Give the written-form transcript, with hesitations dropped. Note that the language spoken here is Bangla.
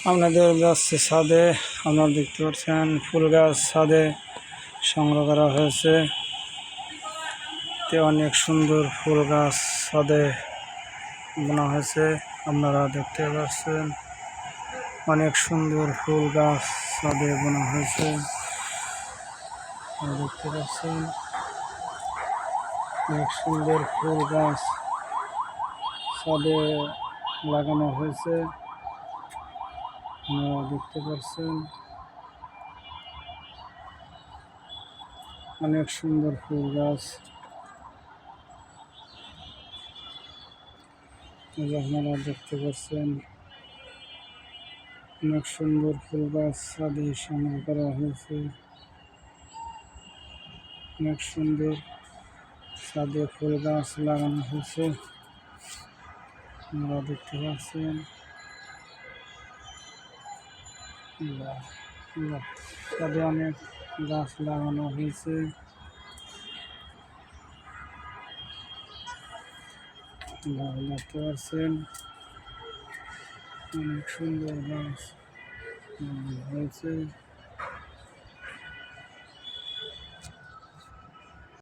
আপনাদের যাচ্ছে ছাদে, আপনারা দেখতে পাচ্ছেন ফুল গাছ ছাদে সংগ্রহ করা হয়েছে। অনেক সুন্দর ফুল গাছ ছাদে বোনা হয়েছে, আপনারা দেখতে পাচ্ছেন অনেক সুন্দর ফুল গাছ ছাদে বোনা হয়েছে। দেখতে পাচ্ছেন অনেক সুন্দর ফুল গাছ ছাদে লাগানো হয়েছে, আপনারা দেখতে পাচ্ছেন অনেক সুন্দর ফুল গাছ আপনারা দেখতে পাচ্ছেন অনেক সুন্দর ফুল গাছ ছাদে সংগ্রহ করা হয়েছে। অনেক সুন্দর ছাদে ফুল গাছ লাগানো হয়েছে, আপনারা দেখতে পাচ্ছেন। ছাদে অনেক গাছ লাগানো হয়েছে, দেখতে পাচ্ছেন অনেক সুন্দর গাছ হয়েছে।